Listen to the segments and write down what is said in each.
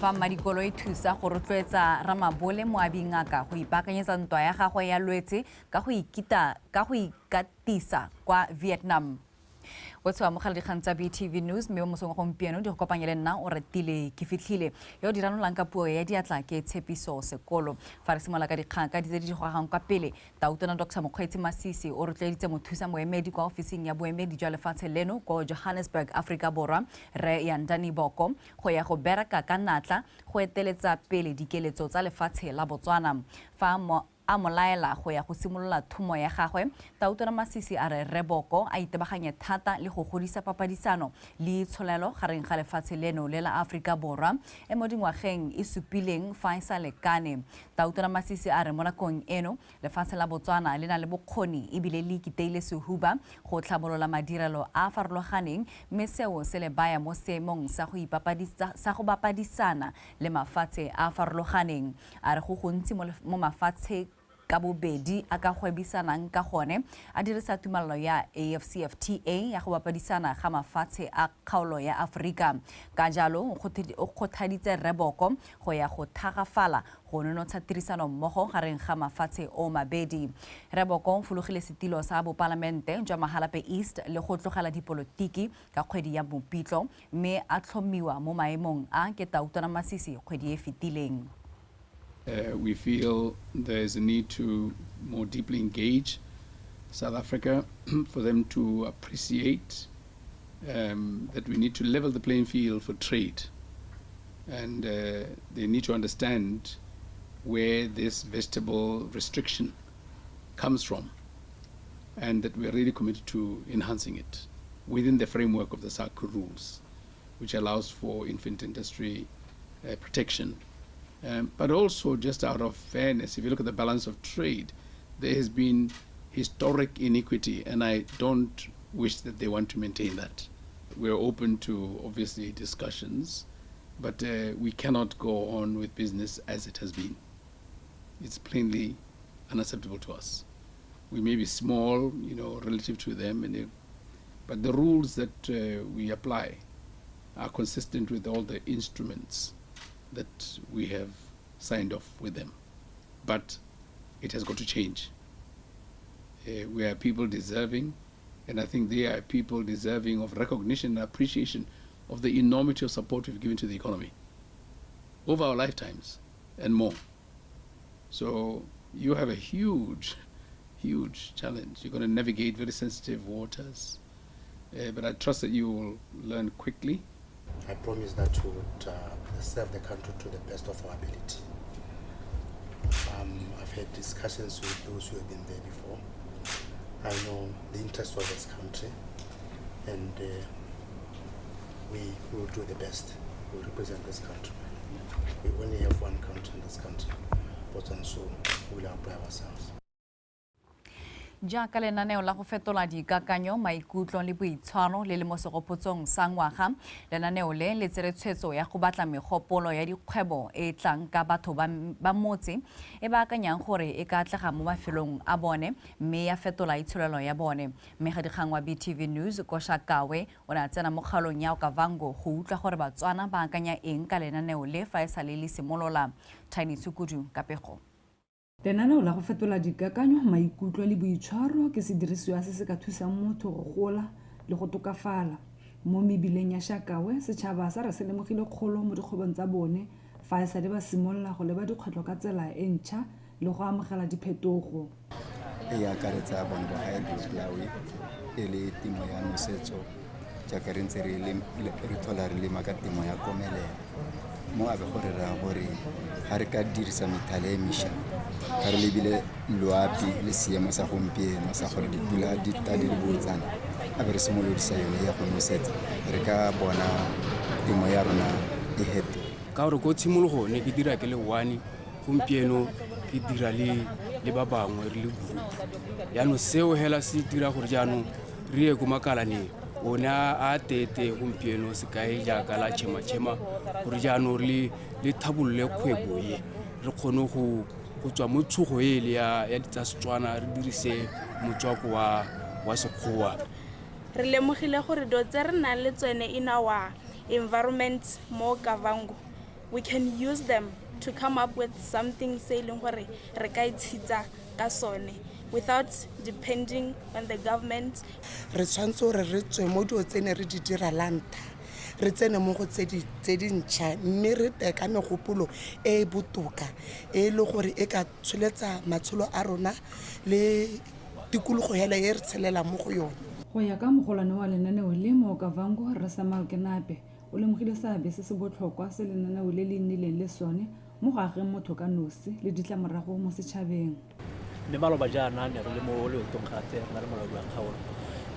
fa madikolo e thusa go rotloetsa ramabole mo abingaka go ipaakanyetsa ntwa ya gagwe ya lwetse ka go ikatisa kwa Vietnam. What's wa mogala dikgang tsa BTV News mme mosong gompieno di go kopanya le nna o retile ke fitlhile yo di ranolang ka puo ya diatla ke tshepiso sekolo fa re simola ka dikgang ka ditse di gogang kwa pele tautona Dr. Mokgweetsi Masisi o rotloeditse mothusa moemedi kwa ofising ya boemedi jwa lefatshe leno ko Johannesburg, Africa Borwa re Yandani Boko go ya go bereka ka natla go eteletsa pele dikeletso tsa lefatshe la Botswana fa a molaela go ya go simolola thumo ya gagwe tautona Masisi a re Reboko a itebaganya thata le go godisa papadisano le tsholelo gareng ga lefatshe leno le la Africa Borwa e mo dingwageng e supileng fa e sa lekane tautona Masisi a re mo nakong eno lefatshe la Botswana le na le bokgoni e bile le kiteile sehuba go tlhabolola madirelo a farologaneng mme seo se le baya mo seemong sa go bapadisana le mafatshe a farologaneng a re go gontsi mo mafatshe ka bobedi a ka gwebisanang ka gone a dirisa tumalano ya AfCFTA ya go bapadisana ga mafatshe a kgaolo ya Afrika ka jalo o kgothaditse Reboko go ya go thagafala go nonotsha tirisano mmogo gareng ga mafatshe o mabedi Reboko o fologile setilo sa bopalamente jwa Mahalape East le go tlogela dipolotiki ka kgwedi ya Mopitlho mme a tlhomiwa mo maemong a ke tautona Masisi kgwedi e fetileng. We feel there is a need to more deeply engage South Africa for them to appreciate that we need to level the playing field for trade. And they need to understand where this vegetable restriction comes from and that we are really committed to enhancing it within the framework of the SACU rules, which allows for infant industry protection. But also just out of fairness, if you look at the balance of trade, there has been historic inequity, and I don't wish that they want to maintain that. We're open to, obviously, discussions, but we cannot go on with business as it has been. It's plainly unacceptable to us. We may be small, you know, relative to them, but the rules that we apply are consistent with all the instruments that we have signed off with them. But it has got to change. We are people deserving, and I think they are people deserving of recognition and appreciation of the enormity of support we've given to the economy over our lifetimes and more. So you have a huge, huge challenge. You're going to navigate very sensitive waters, but I trust that you will learn quickly. I promise that we would serve the country to the best of our ability. I've had discussions with those who have been there before. I know the interest of this country, and we will do the best. We represent this country. We only have one country in this country, Botswana, so we'll apply ourselves. Jaaka lenaneo la go fetola dikakanyo maikutlo le boitshwaro le le mo segopotsong sa ngwaga lenaneo le le tsere tshwetso ya go batla megopolo ya dikgwebo e tlang ka batho ba motse e ba akanyang gore e ka atlega mo mafelong a bone mme ya fetola itsholelo ya bone mme ga dikgang wa BTV News ko Shakawe o na tsena mo kgalong ya Okavango go utlwa gore Batswana ba akanya eng ka lenaneo le fa e sa le simolola Tiny Tsukudu Kapego. Lenaneo la go fetola dikakanyo maikutlo le boitshwaro ke sedirisiwa se se ka thusang motho go gola le go tokafala mo mebileng ya Shakawe setšhaba sa re se lemogile kgolo mo dikgwebong tsa bone fa e sa le ba simolola go leba dikgwetlho ka tsela e ntšha le go amogela diphetogo e akaretsa bone ba hydrocloud e le temo ya nosetso jaaka re ntse re thola re lema ka temo ya komelelo mo a be gore ra gore ga re ka dirisa methale e mešwa ka re lebile loapi le seemo sa gompieno sa gore dipula di tale le botsana a be re simolodisa yone ya go nosetsa re ka bona temo ya rona e hete ka gore ko tshimologo ne ke dira ke le one gompieno ke dira le ba bangwe re le group yaanong seo hela se dira gore jaanong re ye ko makalaneng ona a tete gompieno se kae jaaka la tšhema gore jaanong le thabolle kgwebo ye re kgone go tswa mo tshogo ele ya tsa Setswana re dirise motswako wa sekgowa re lemogile gore do tse re nang le tsone in our environment mo Okavango we can use them to come up with something saying hore re ka itshitsa ka sone without depending on the government. Re tshwantse gore re tswe mo dio tsene re di dira lanta re tsene mo go tse dintšha mme re teka megopolo e botoka e le gore e ka tsholetsa matshelo a rona le tikologo hela e re tshelela mo go yone. Go ya ka mogolwane wa lenaneo le mo Kavango Rasamal Kenape o lemogile seabe se se botlhokwa se lenaneo le le nnileng le sone mo go ageng motho ka nosi le ditlamorago mo setšhabeng. Le maloba jaana ne re le mo leotong gape re na le molaodi wa kgaolo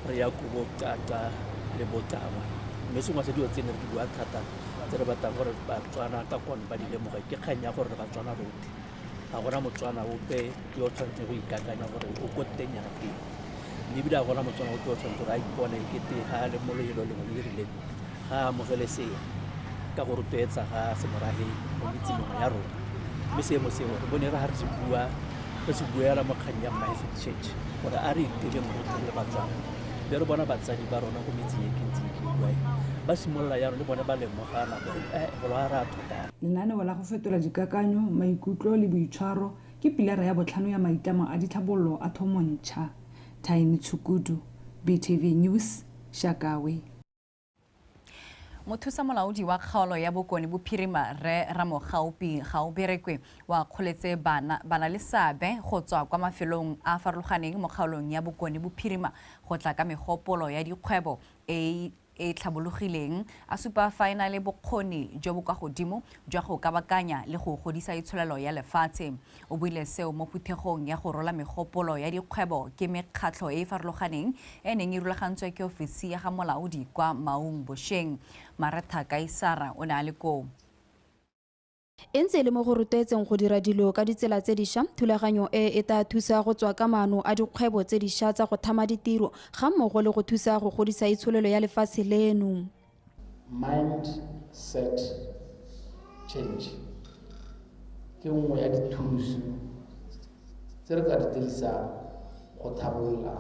re ya ko Boqaqa le Botama mme sengwe se dio tsene re di bua thata tse re batlang gore Batswana ka kone ba di lemoge ke kgang ya gore Batswana rotlhe ga gona Motswana ope yo o tshwanetseng go ikakanya gore o ko teng yana teng mme ebile ga gona Motswana ope o tshwanetse gore a ipone ekete ga le mo loelo lengwe le le rileng ga amogelesega ka go rotloetsa ga semorage mo metsimeng ya rona mme seemo seo re bone re ga re se bua re se buela mo kgang ya Maese Church gore a re itireng rotlhe le Batswana be re bona batsadi ba rona go metseng e kentseng ke buai ba simolola jalo le bone ba lemogana gore go lo ra thotana. Lenaneo la go fetola dikakanyo maikutlo le boitshwaro ke pilara ya botlhano ya maitlamo a ditlhabololo a thomontšha. Tiny Tshukudu, BTV News, Shakawe. Mothusa molaodi wa kgaolo ya Bokone Bophirima re Ramogaupi Gauberekwe wa kgoletse bana le seabe go tswa kwa mafelong a farologaneng mo kgaolong ya Bokone Bophirima go tla ka megopolo ya dikgwebo e tlhabologileng a supa finale bokgoni jo bo kwa godimo jwa go kabakanya le go godisa itsholelo ya lefatshe. O buile seo mo phuthegong ya go rola megopolo ya dikgwebo ke mekgatlho e farologaneng e neng e rulagantswe ke ofisi ya ga molaodi kwa Maung Bosheng. Maratha Kaisara o ne a le koo. Entse le mo go rotetseng go dira dilo ka ditsela tse dišwa thulaganyo e ta thusa go tswa ka maano a dikgwebo tse dišwa tsa go thama ditiro ga mmogo le go thusa go godisa itsholelo ya lefatshe leno. Mindset change ke nngwe ya dithuso tse re ka di dirisang go thabolola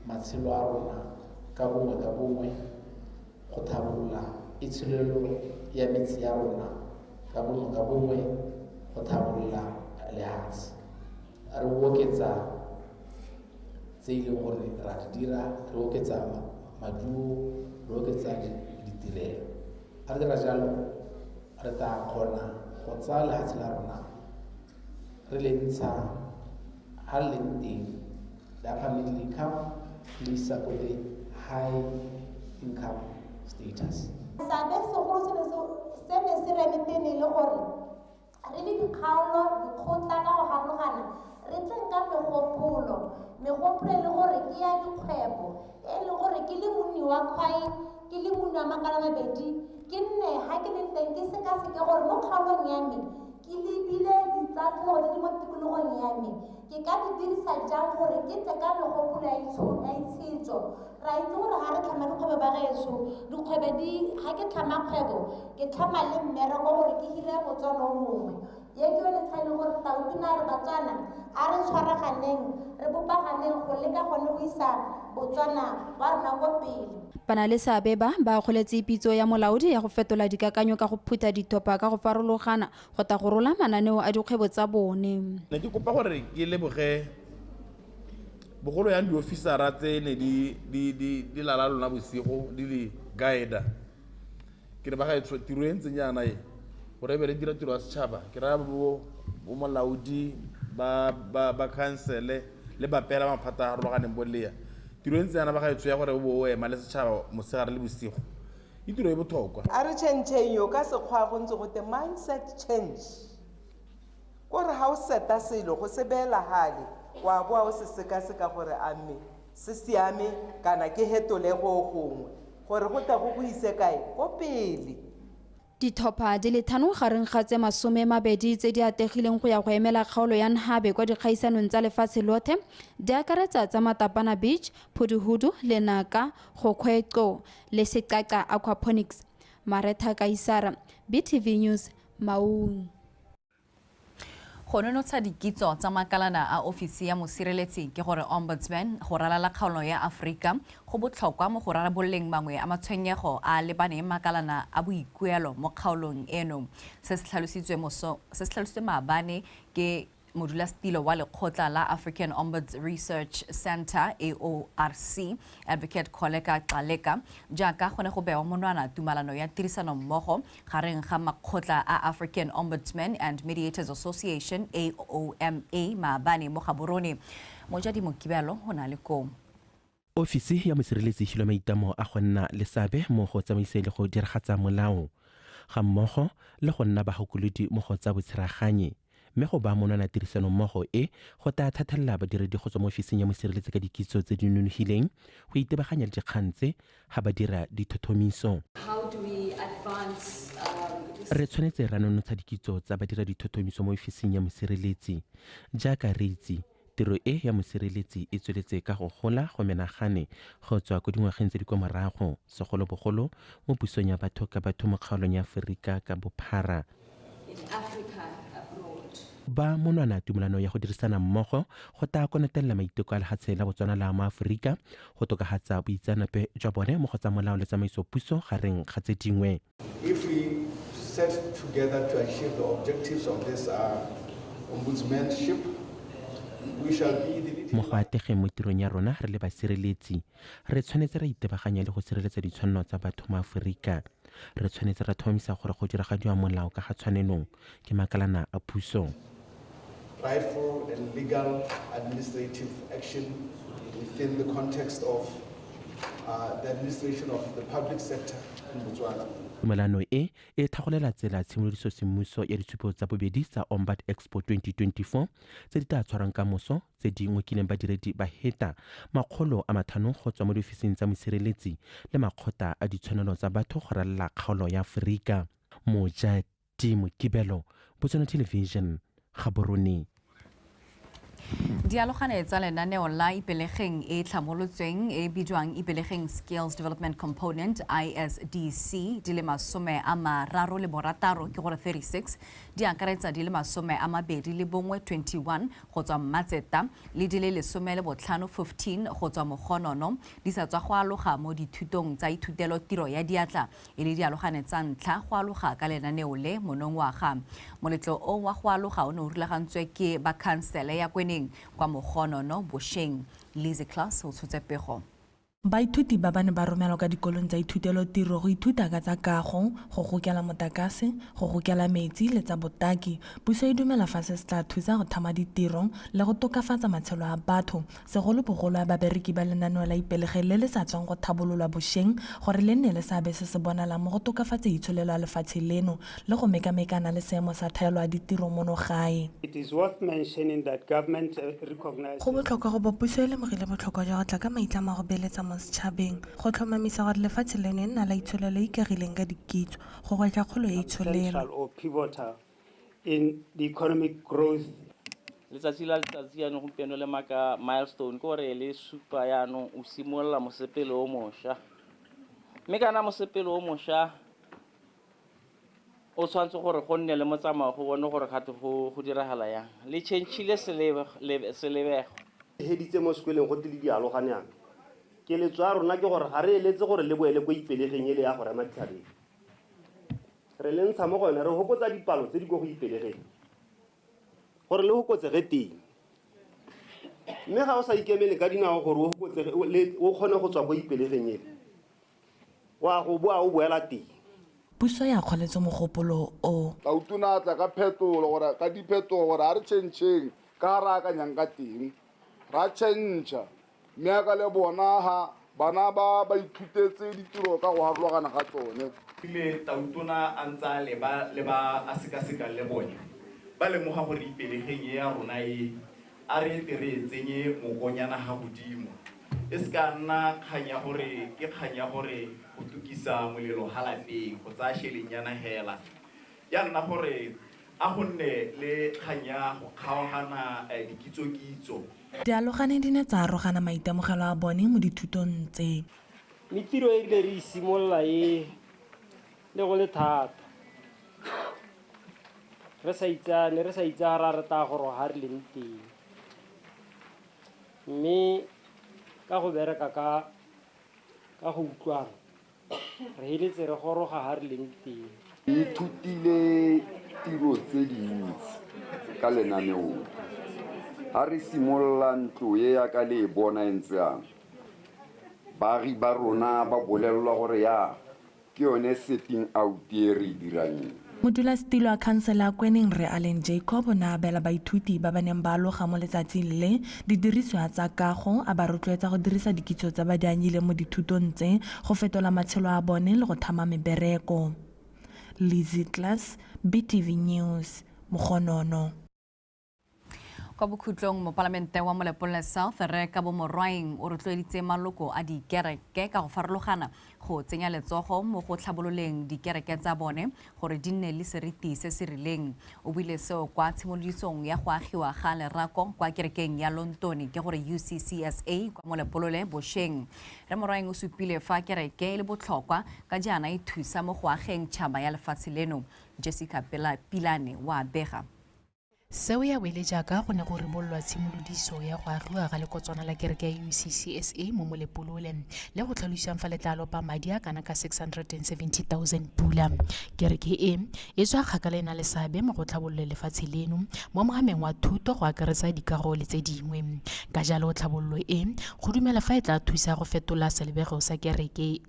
matshelo a rona ka bongwe go thabolola itsholelo ya metsi ya rona ka bongwe go thabolola lefatshe re oketsa tse e leng gore ra di dira re oketsa maduo re oketsa ditirelo a re dira jalo re tla kgona go tsaya lefatshe la rona re le ntsha ga le leng teng la family income le isa ko the high income status. Seabe segolo se ne se remeteng le gore re le dikgaolo dikgotla ka go farologana re tleng ka megopolo e le gore ke ya dikgwebo e le gore ke le monni wa kgwai ke le monni wa makala mabedi ke nne ga ke le teng ke sekaseke gore mo kgaolong ya me ke lebile ditsatlhego tse di mo tikologong ya me ke ka di dirisa jang gore ke tle ka megopolo ya itshetso. Ra itse gore ga re tlhama dikgwebo ba geso dikgwebo ga ke tlhama kgwebo ke tlhama le mmereko gore ke hire Motswana o mongwe ye ke yone tlhaile gore tautuna re Batswana a re tshwaraganeng re bopaganeng go leka gone go isa Botswana ba rona ko pele. Bana le seabe ba kgoletse pitso ya molaodi ya go fetola dikakanyo ka go phutha dithopa ka go farologana go ta go rola mananeo a dikgwebo tsa bone. Ne ke kopa gore ke leboge bogolo ya di-officera tse ne di lala lona bosigo di le guide ke re ba ga tiro e ntseng yana e gore be re dira tiro ya setšhaba ke raya bo molaodi ba councile le bapela maphata a farologaneng boleya tiro e ntseng yana ba ga ya gore o ema le setšhaba mosegare le bosigo e tiro e botlhokwa. A re tšhentšheng yo ka sekgwa go ntse go te mindset change gore ga o seta selo go se beela gale wa boa o se sekaseka gore a mme se siame kana ke hetole go gongwe gore go ta go ise kae go pele. Dithopa di le thano gareng ga tse 20 tse di ategileng go ya go emela kgaolo ya Nhabe kwa dikgaisanong tsa lefatshe lotlhe di akaretsa tsa Matapana Beach, Phuduhudu, Lenaka, Gokgweqo le Seqaqa Aquaponics. Maratha Kaisara, BTV News, Maung. Go nonotsha dikitso tsa makalana a ofisi ya mosireletsi ke gore Ombudsman go ralala kgaolo ya Afrika go botlhokwa mo go rarabololeng mangwe a matshwenyego a lebaneng makalana a boikuelo mo kgaolong eno. Se se tlhalositswe maabane ke modulasetilo wa lekgotla la African Ombuds Research Center AORC Advocate Koleka Xaleka jaaka go ne go bewa monwana tumalano ya tirisano mmogo gareng ga makgotla a African Ombudsman and Mediators Association AOMA maabane mo Gaborone. Mojadi Mokibelo go na le ko ofisi ya mosireletsi hilo maitamo a go nna le sabe mo go tsamaiseng le go diragatsa molao ga mmogo le go nna bagokolodi mo go tsa botshiraganye mme go ba monwana tirisano mmogo go ta thathella badiredi go tswa mo ofising ya mosireletsi ka dikitso tse di nonofileng go itebaganya le dikgang tse ga ba dira dithothomiso. Re tshwanetse ra nonotsha dikitso tsa badira dithothomiso mo ofising ya mosireletsi jaaka re itse tiro ya mosireletsi e tsweletse ka go gola go menagane go tswa ko dingwageng tse di kwa morago segolobogolo mo pusong ya batho ka batho mo kgaolong ya Aforika ka bophara. Ba monwana tumelano ya go dirisana mmogo go ta konatelela maiteko a lefatshe la Botswana la Maaforika go tokagatsa boitseanape jwa bone mo go tsa molao le tsamaiso puso gareng ga tse dingwe. If we set together to achieve the objectives of this ombudsmanship, we shall be the mo go ategeng mo tirong ya rona re le basireletsi re tshwanetse ra itebaganya le go sireletsa ditshwanelo tsa batho mo Aforika. Re tshwanetse ra tlhomamisa gore go diragadiwa molao ka ga tshwanelong ke makalana a puso. Rightful and legal administrative action within the context of the administration of the public sector in Botswana. Tumelano e thagolela tsela tshimolodiso semmuso ya ditshupo tsa bobedi tsa Ombud Expo 2024 tse di tla tshwarang ka moso tse di ngwekileng badiredi ba heta 500 go tswa mo diofising tsa mosireletsi le makgotla a ditshwanelo tsa batho go ralala kgaolo ya Aforika. Mojadi Mokibelo, Botswana Television, Gaborone. Dialogane tsa lenaneo la ipelegeng e tlhamolotsweng e bidwang ipelegeng Skills Development Component ISDC di le 36 ke gore 36 di akaretsa di le 21 go tswa Mmatseta le di le 15 go tswa Mogonono di sa tswa go aloga mo dithutong tsa ithutelo tiro ya diatla e le dialogane tsa ntlha go aloga ka lenaneo le monongwaga. Moletlo o wa go aloga o ne o rulagantswe ke ba khansele ya Kweneng kwa Mogonono Bosheng. Lizzie Class o tshotse pego. Baithuti ba bane ba romelwa ka dikolong tsa ithutelo tiro go ithuta ka tsa kago, go gokela motakase, go gokela metsi le tsa botaki. Puso e dumela fa se tla thusa go thama ditiro le go tokafatsa matshelo a batho. Segolobogolo a babereki ba lenaneo la ipelege le le sa tswang go thabololwa Bosheng gore le nne le seabe se se bonala mo go tokafatsa itsholelo a lefatshe leno le go mekamekana le seemo sa thaelo a ditiro mono gae. It is worth mentioning that government recognizes go botlhokwa go bo puso e lemogile botlhokwa jwa go tla ka maitlamo a go beeletsa mo setšhabeng go tlhomamisa gore lefatshe leno e nna la itsholelo e ikagileng ka dikitso go gwetla kgolo ya itsholelo in the economic growth. Letsatsi la letsatsi yaanong gompieno le maka milestone ke gore le supa yaanong o simolola mosepele o mošwa mme kana mosepele o mošwa o tshwanetse gore go nne le motsamao go bone gore gate go diragala yang le change-ile selebego heditse mo sekoleng go tile dialoganang ke le tswa rona ke gore ga re eletse gore le boele go ipelegeng ele ya gore mathabeng re le ntsha mo gone re hokotsa dipalo tse di go ipelegeng gore le hokotsege teng mme ga o sa ikemele ka dinao gore o kgone go tswa go ipelegeng ele wa go boa o boela teng. Puso ya kgoletse mogopolo o ka utuna tla ka phetolo gore ka diphetolo gore a re tšhentšheng ka ra ka nyang ka teng ra tšhentšha mme ka le bona ha bana ba ithutetse ditiro ka go harologana ga tsone ile tautona a ntsa le ba a sekaseka le bone ba lemoga gore ipelegeng ya rona e a re tere tsenye mokonyana ga godimo e se ka nna kganya gore ke kganya gore go tukisa molelo halapeng go tsaya shelenyana hela ya nna gore a gonne le kganya go kgaogana dikitsokitso. Dialogane di ne tsa arogana maitemogelo a bone mo dithutong tse. Metiro e ile re simolola le go le thata re sa itsa ra rata gore ha re leng teng mme ka go bereka ka go utlwana re heletse re goroga ha re leng teng ithutile tiro tse dintsi ka lenaneo ha re simolola ntlo e ya ka le bona entse yang baagi ba rona ba bolelelwa gore ya ke yone setting out e re dirang modulasetilo wa khansela a kweneng re Allen Jacob o ne a abela baithuti ba ba neng ba aloga mo letsatsing le didiriswa tsa kago a ba rotloetsa go dirisa dikitso tsa ba di anyile mo dithutong tse go fetola matshelo a bone le go thama mebereko. Lizzy Class, BTV News, Mogonono. Kwa bokhutlong mo palamente wa Molepolle South re ka bo morwaeng o rotloeditse maloko a dikereke ka go farologana go tsenya letsogo mo go tlhabololeng dikereke tsa bone gore di nne le seriti se se rileng o buile seo kwa tshimolodisong ya go agiwa ga lerako kwa kerekeng ya Lontoni ke gore UCCSA kwa Molepolle Bosheng re morwaeng o supile fa kereke le botlhokwa ka jana e thusa mo go ageng tšhaba ya lefatshe leno. Jessica Pilane wa bega seo ya wele jaaka go ne go ribololwa tshimolodiso ya go agiwa ga lekotswana la kereke ya UCCSA mo Molepolole le go tlhalosang fa letlalo pa madi a kana ka 670,000 pula. Kereke e tswa kgakala ena le seabe mo go tlhabolole lefatshe leno mo mogameng wa thuto go akaretsa dikago le tse dingwe. Ka jalo tlhabololo go dumela fa e tla thusa go fetola selebego sa kereke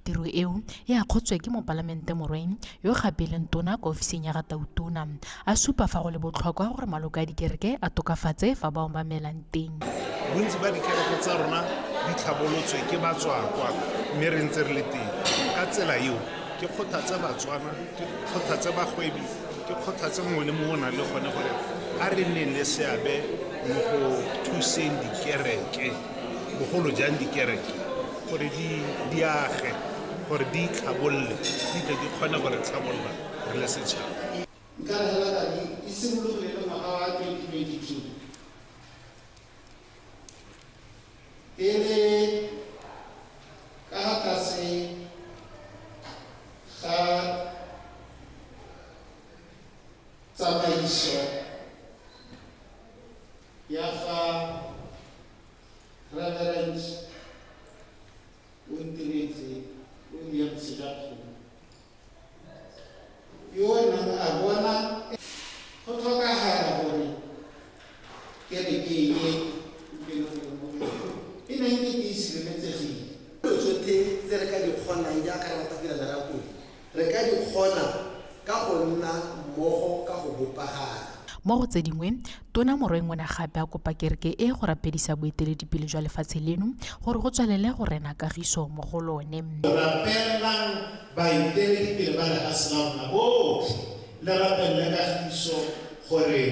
tiro eo e akgotswe ke mopalamente morwaeng yo gape le tona ka ofising ya ga Tautona a supa fa go le botlhokwa gore maloko a dikereke a tokafatse fa ba obamelang teng. Bontsi ba dikereke tsa rona di tlhabolotswe ke batswakwa mme re ntse re le teng ka tsela eo ke kgothatsa batswana ke kgothatsa bagwebi ke kgothatsa mongwe le mongwe na le gone gore a re nne le seabe mo go thuseng dikereke bogolo jang dikereke gore di age gore di tlhabolle di tle di kgone gore tlhabolla re le setšhaba. Nka hela ka di simologile le ngwaga wa 2022 e le ka ga tlase ga tsamaiso ya ga Reverend Wintiretse William Sidapo yo nang a bona go tlhokagala gore kereke e neng ke sireletsegile tsotlhe tse re ka di kgonang jaaka re rata fela lerako re ka di kgona ka go nna mmogo ka go bopagana. Mo go tse dingwe tona morweng o ne gape a kopa kereke e go rapedisa boeteledipele jwa lefatshe leno gore go tswalele go rena kagiso mo go lone. Rapelang baeteledipele ba lefatshe la rona botlhe le rapelle kagiso gore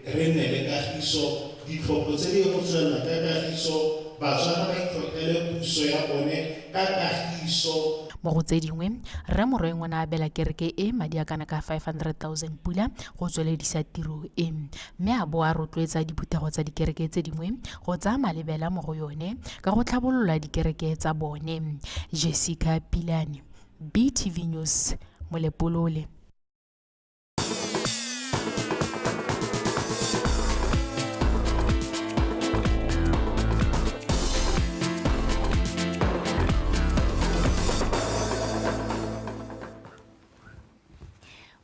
re nne le kagiso ditlhopho tse di go tswelela ka kagiso batswana ba itlhophele puso ya bone ka kagiso. Mo go tse dingwe rre morweng o ne a abela kereke madi a kana ka 500,000 pula go tsweledisa tiro mme a bo a rotloetsa diphutego tsa dikereke tse dingwe go tsaya malebela mo go yone ka go tlhabolola dikereke tsa bone. Jessica Pilane, BTV News, Molepolole.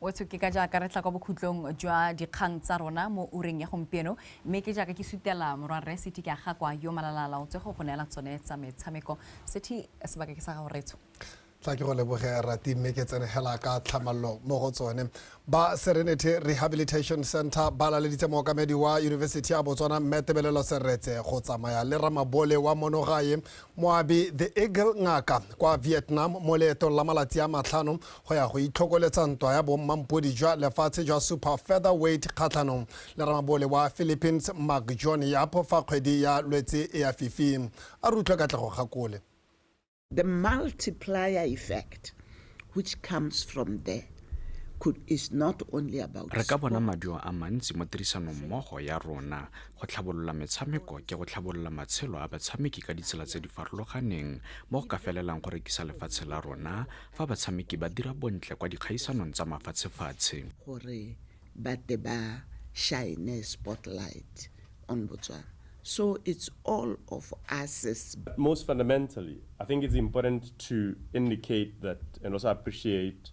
Wetso ke ka jaaka re tla kwa bokhutlong jwa dikgang tsa rona mo ureng ya gompieno mme ke jaaka ke sutela morwarre Sethi ke aga kwa yo malalala o tse go neela tsone tsa metshameko. Sethi sebaka ke sa ga goretso tla ke go leboge rati mme ke tsene hela ka tlhamallo mo go tsone ba Serenity Rehabilitation Center ba laleditse mookamedi wa University ya Botswana Mmetebelelo Seretse go tsamaya le ramabole wa monogae moabi the Eagle ngaka kwa Vietnam mo leetong la malatsi a matlhano go ya go itlhokoletsa ntwa ya bommampodi jwa lefatshe jwa super featherweight kgatlhanong le ramabole wa Philippines Mark John Yapo fa kgwedi ya lwetse e ya fifi a rutlwe ka tlego gakole. The multiplier effect which comes from there is not only about re ka bona maduo a mantsi mo tirisanong mmogo ya rona go tlhabolola metshameko ke go tlhabolola matshelo a batshameki ka ditsela tse di farologaneng mo go ka felelang go rekisa lefatshe la rona fa batshameki ba dira bontle kwa dikgaisanong tsa mafatshefatshe gore but they ba shine spotlight on Botswana. So it's all of us. Most fundamentally, I think it's important to indicate that and also appreciate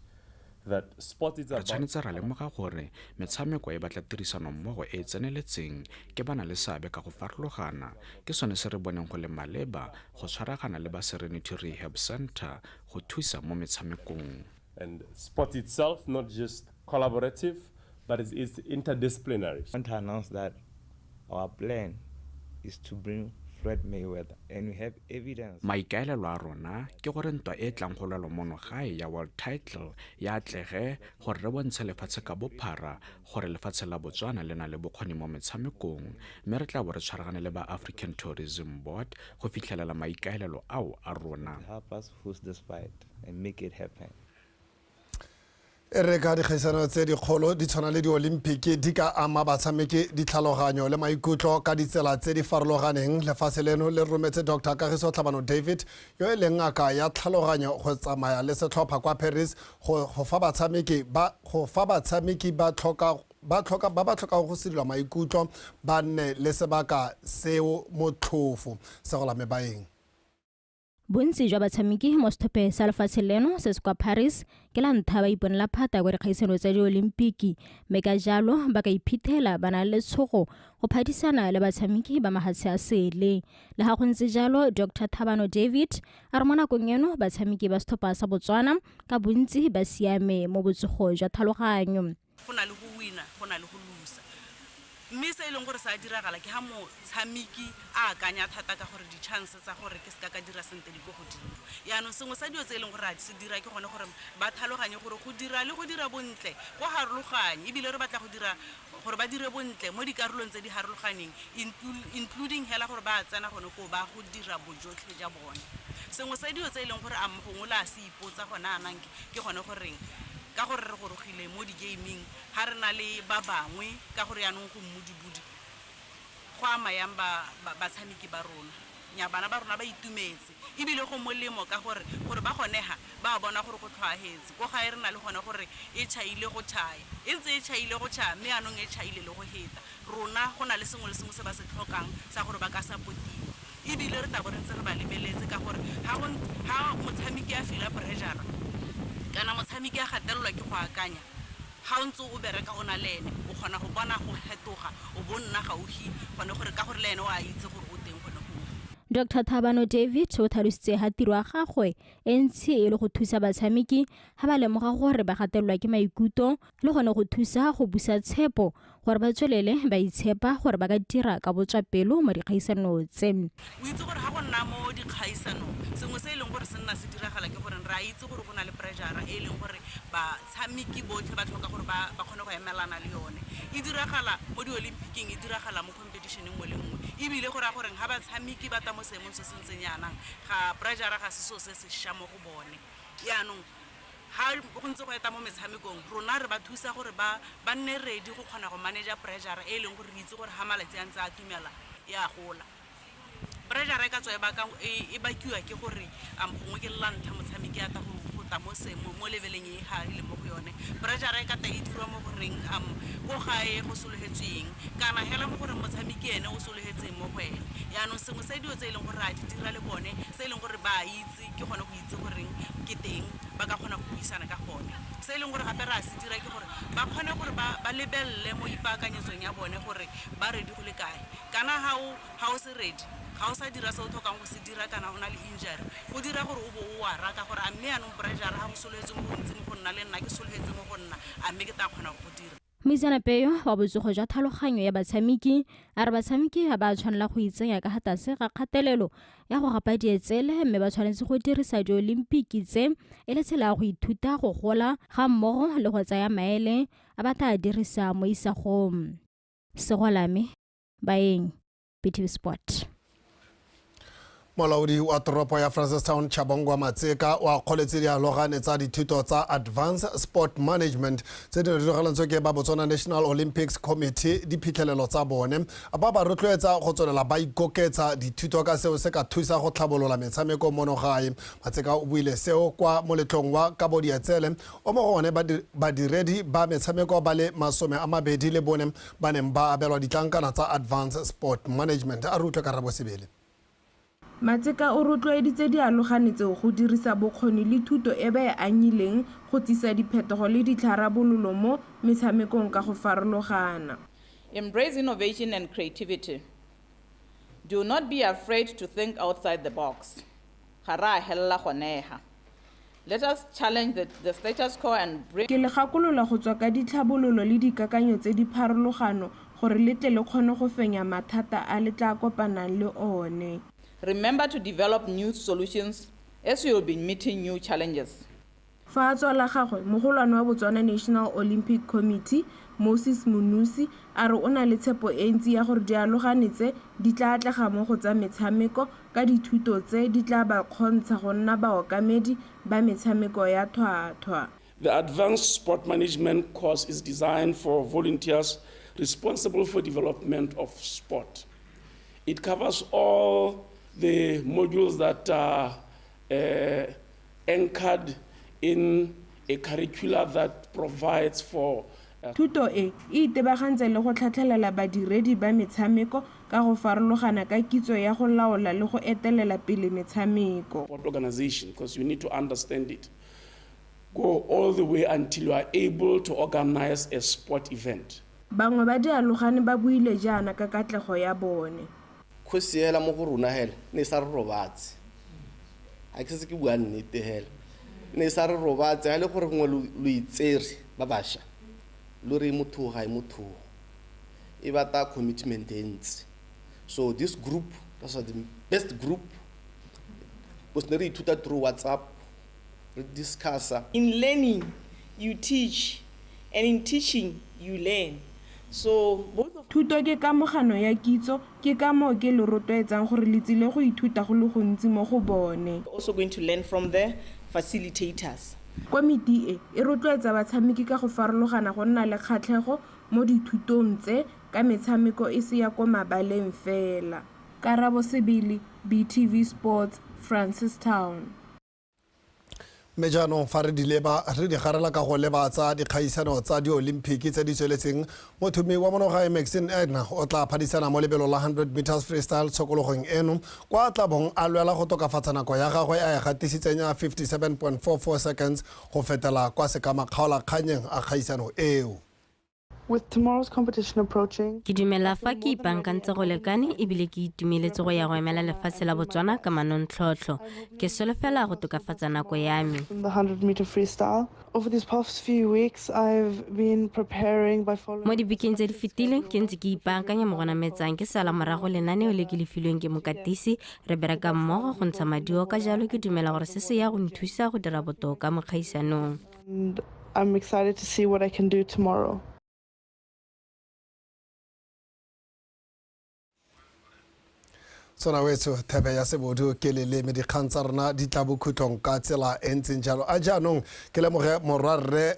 that sport is re tshwanetse ra lemoga gore metshameko e batla tirisano mmogo e tseneletseng ke bana le seabe ka go farologana ke sone se re boneng go le maleba go tshwaragana le ba Serenity Rehab Center go thusa mo metshamekong. And sport itself not just collaborative but it is interdisciplinary. I want to announce that our plan is to bring Floyd Mayweather, and we have evidence. Maikaelelo a rona ke gore ntwa e tlang go lwela mono gae ya world title ya atlege gore re bontshe lefatshe ka bophara gore lefatshe la Botswana le na le bokgoni mo metshamekong mme re tla bo re tshwaragane le ba African Tourism Board go fitlhelela maikaelelo ao a rona. Help us host this fight and make it happen. Re ka dikgaisano tse dikgolo di tshwana le di-Olympic di ka ama batshameki ditlhaloganyo le maikutlo ka ditsela tse di farologaneng. Lefatshe leno le rometse Dr. Kagiso Tlhabano David yo e leng ngaka ya tlhaloganyo go tsamaya le setlhopha kwa Paris go fa batshameki ba tlhoka go sedilwa maikutlo ba nne le sebaka seo motlhofo se go lame baeng. Bontsi jwa batshameki mo setlhopheng sa lefatshe leno se se kwa Paris ke la ntlha ba iponela phata kwa dikgaisano tsa di-Olympic mme ka jalo ba ka iphithela ba na le tshogo go phadisana le batshameki ba mafatshe a sele. Le ga go ntse jalo Dr. Thabano David a re mo nakong eno batshameki ba setlhopha sa Botswana ka bontsi ba siame mo botsogo jwa tlhaloganyo. Go na le go wina go na le go losa mme se e leng gore sa diragala ke ha motshameki a akanya thata ka gore di-chance tsa gore ke seka ka dira sentle di go godimo yaanong sengwe sa dio tse e leng gore a se dira ke gone gore ba tlhaloganye gore go dira le go dira bontle go harologanye ebile re batla go dira gore ba dire bontle mo dikarolong tse di harologaneng including hela gore ba tsena gone go ba go dira bojotlhe ja bone. Sengwe sa dio tse e leng gore a mogongwe la se ipotsa gona anang ke gone goreng ka gore re gorogile mo di-gaming ha re na le ba bangwe ka gore yanong go mmudibudi go ama yang batshameki ba rona nya bana ba rona ba itumetse ebile go molemo ka gore ba gonega ba bona gore go tlhwaetse go ga re na le gone gore e chaile go chaya e ntse e chaile go chaya mme yanong e chaile le go heta rona go na le sengwe le sengwe se ba se tlhokang sa gore ba ka supportiwa ebile re tabo re ntse re ba lebeletse ka gore ha motshameki a fila pressure kana motshameki a gatelelwa ke go akanya ha o ntse o bereka o na lene o kgona go bona go fetoga o bonna gauhi gone gore ka gore lene o a itse gore o teng gone go. Dr. Thabano David o tlhalositse ha tiro ya gagwe e ntse e le go thusa batshameki ha ba lemoga gore ba gatelelwa ke maikutlo le gone go thusa go busa tshepo gore ba tswelele ba itshepa gore ba ka dira ka botswapelo mo dikgaisano tse. O itse gore ha go nna mo dikgaisanong sengwe se e leng gore se nna se diragala ke gore ra itse gore go na le pressure e leng gore batshameki botlhe ba tlhoka gore ba kgone go emelana le yone e diragala mo di-Olympicing e diragala mo competitioneng mo le nngwe ebile gore a gore ha batshameki ba ta mo seemong se se ntseng yanang ga pressure ga se so se se sha mo go bone yaanong ha go ntse go eta mo metshamekong rona re ba thusa gore ba nne ready go kgona go manage pressure e leng gore re itse gore ha malatsi a ntse a tumela ya gola pressure e ka tswa e bakiwa ke gore gongwe ke llantlha motshameki a ta go ta mo leveleng e ha ile mo go yone pressure e ka ta e dirwa mo goreng go gae go sologetsweng kana hela mo gore motshameki ene o sologetseng mo go ene yaanong sengwe se dio tse e leng gore a di dira le bone se e leng gore ba itse ke gone go itse goreng ke teng ba ka kgona go buisana ka gone se e leng gore gape ra se dira ke gore ba kgone gore ba lebelele mo ipaakanyetsong ya bone gore ba ready go le kae kana ha o se ready ga o sa dira se o tlhokang go se dira kana o na le injury go dira gore o bo o wa raka gore a mme yanong pressure ga go sologetse mo go ntse mo go nna le nna ke sologetse mo go nna a mme ke ta kgona go dira. Moitseanapeyo wa botsogo jwa tlhaloganyo ya batshameki a re batshameki ga ba tshwanela go itsenya ka gatase ga kgatelelo ya go gapa dietsele mme ba tshwanetse go dirisa di-Olympic tse e le tsela ya go ithuta go gola ga mmogo le go tsaya maele a ba tla dirisa mo isagong. Segolame baeng BTV Sport. Molaodi wa toropo ya Francistown Chabongwa Matseka wa kgoletse dialogane tsa dithuto tsa Advanced Sport Management tse di diragalantswe ke ba Botswana National Olympics Committee diphitlhelelo tsa bone a ba rotloetsa go tswelela ba ikoketsa dithuto ka seo se ka thusa go tlhabolola metshameko mono gae. Matseka o buile seo kwa moletlong wa Kabodietsele o mo gone badiredi ba metshameko ba le 20 le bone ba neng ba abelwa ditlankana tsa Advanced Sport Management a rutlwe Karabo Sebele. Matseka o rotloeditse dialogane tseo go dirisa bokgoni le thuto e ba e anyileng go tlisa diphetogo le ditlharabololo mo metshamekong ka go farologana. Embrace innovation and creativity. Do not be afraid to think outside the box. Let us challenge the status quo and bring... Ke le gakolola go tswa ka ditlhabololo le dikakanyo tse di pharologano gore le tle le kgone go fenya mathata a le tla kopanang le one. Remember to develop new solutions as you will be meeting new challenges. Fa tswala gagwe mogolwane wa Botswana National Olympic Committee Moses Munusi a re o na le tshepo e ntsi ya gore dialogane tse di tla atlega mo go tsa metshameko ka dithuto tse di tla ba kgontsha go nna baokamedi ba metshameko ya tlhwatlhwa. The Advanced Sport Management course is designed for volunteers responsible for development of sport. It covers all the modules that are anchored in a curricula that provides for Thuto e itebagantse le go tlhatlhelela badiredi ba metshameko ka go farologana ka kitso ya go laola le go etelela pele metshameko. Organization, because you need to understand it. Go all the way until you are able to organize a sport event. Bangwe ba dialogane ba buile jaana ka katlego ya bone. Go siela mo go rona hela ne sa re robatse a ke se ke bua nnete hela ne sa re robatse a le gore ngwe lo itsere ba basha lo re motho ga motho e bata commitment ents. So this group, that's the best group, was never ithuta through WhatsApp, we discuss. In learning you teach and in teaching you learn. So both of thuto ke kamogano ya kitso ke ka mo ke le rotloetsang gore le tsile go ithuta go le gontsi mo go bone. Also going to learn from the facilitators. Komiti e rotloetsa batshameki ka go farologana go nna le kgatlhego mo dithutong tse ka metshameko e se ya kwa mabaleng fela. Karabo Sebele, BTV Sports, Francistown. Mejano fa re di garela ka go lebatsa dikgaisano tsa di-Olympic tse di tsweletseng mothumi wa monogae Maxine Edna o tla phadisana mo lebelo la 100 meters freestyle tshokologong eno kwa tlabong a lwela go tokafatsa nako ya gagwe a e gatisitseng ya 57.44 seconds go fetela kwa sekamakgaola kganyeng a kgaisano eo. With tomorrow's competition approaching, ke dumela fa ke ipankantse go lekane ebile ke itumeletse go ya go emela lefatshe la Botswana ka manontlhotlho ke solofela go tokafatsa nako ya me. The 100-meter freestyle. Over these past few weeks, I've been preparing by following. Mo dibekeng tse di fetileng ke ntse ke ipaakanya mo gona metsang ke sala morago lenaneo le ke le filweng ke mokatisi re bereka mmogo go ntsha madio ka jalo ke dumela gore se se ya go nthusa go dira botoka mo kgaisanong. And I'm excited to see what I can do tomorrow. Sona wetso thebe ya sebodu ke le me dikgang tsa rona di tla bokhutlong ka tsela e ntseng jalo a jaanong ke lemoge morwarre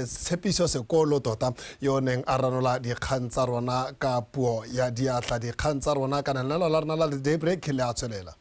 tshepiso sekolo tota yo neng a ranola dikgang tsa rona ka puo ya diatla dikgang tsa rona kana lenaneo la rona la daybreak le a tswelela.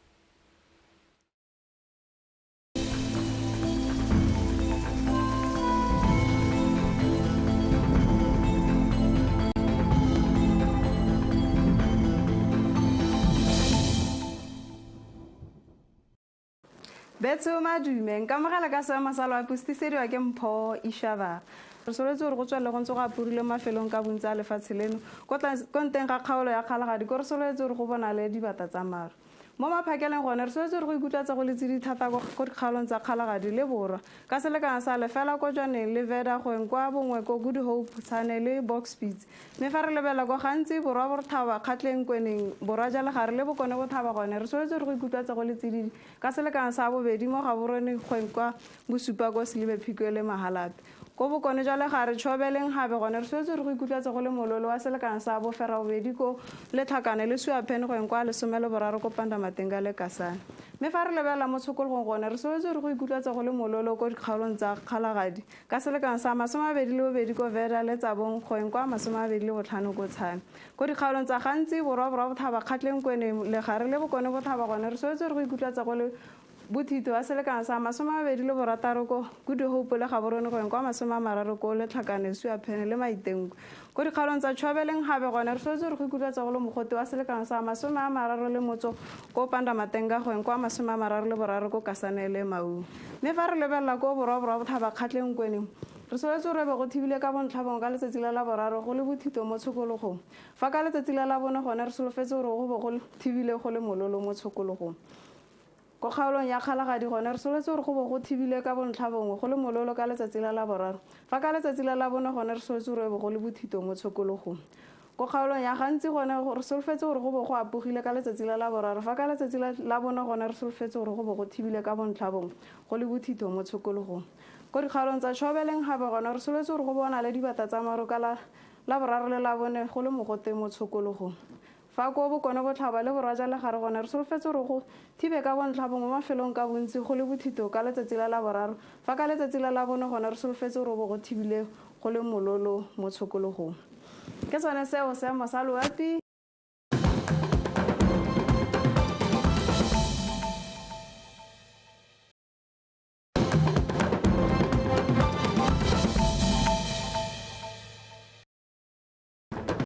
Betso madume nka mogala ka sa masalo a pustisediwa ke Mpho Ishaba re soletse gore go tswela go ntse go apurile mafelong ka bontsi a lefatshe leno ko nteng ga kgaolo ya kgalagadi ko re soletse gore go bona le dibata tsa maru mo maphakeleng gone re soletse gore go ikutlatsa go le tse dithata ko dikgaolong tsa kgalagadi le borwa ka selekana sa lefela ko jwaneng le veda goeng kwa bongwe ko Good Hope Tshane le Box Speeds mme fa re lebela go gantsi borwa bo re thaba kgatleng kweneng borwa jale gare le bokone bo thaba gone re soletse gore go ikutlatsa go le tsididi ka selekana sa bobedi mo ga borone goeng kwa BOSUPA ko Selebe Phikwe le Mahalape ko bokone jwa le ga re tšhobeleng gape gone re swetse re go ikutlwatse go le mololo wa selekano sa boferabobedi ko letlhakane le suaphene go eng kwa 13 ko pandamateng ka lekasane mme fa re lebelela mo tshokologong gone re swetse re go ikutlwatse go le mololo ko dikgaolong tsa kgalagadi ka selekano sa 22 ko veda le tsabong go eng kwa 25 ko tshane ko dikgaolong tsa gantsi borwa bothaba kgatlheng kwene le gare le bokone bothaba gone re swetse re go ikutlwatse go le bothito wa selekano sa 26 ko good hope le gaborone go eng kwa 30 ko letlhakane suaphene le maitengo ko dikgaolong tsa tšhobeleng gape gone re swetse re go ikutlwatsa go le mogote wa selekano sa 30 le motso ko pandamatenga go eng kwa 33 ko kasane le maungo mme fa re lebelela ko borwa bothaba kgatlheng kwene re swetse re be go thibile ka bontlhabong ka letsatsi la boraro go le bothito mo tshokologong fa ka letsatsi la bone gone re solofetse gore go be go thibile go le mololo mo tshokologong ko kgaolong ya kgalagadi gone re soletse gore go bo go thibile ka bontlhabongwe go le mololo ka letsatsi la boraro fa ka letsatsi la bone gone re soletse gore go le bothito mo tshokologong ko kgaolong ya gantsi gone re solofetse gore go bo go apogile ka letsatsi la boraro fa ka letsatsi la bone gone re solofetse gore go bo go thibile ka bontlhabongwe go le bothito mo tshokologong ko dikgaolong tsa tšhobeleng gape gone re soletse gore go bona le dibata tsa maro ka la boraro le la bone go le mogote mo tshokologong fa ko bokone botlhaba le borwa jwa legare gone re solofetse gore go thibe ka bontlhabong mo mafelong ka bontsi go le bothito ka letsatsi la boraro fa ka letsatsi la bone gone re solofetse gore go thibile go le mololo mo tshokologong ke sone seo seemo sa loapi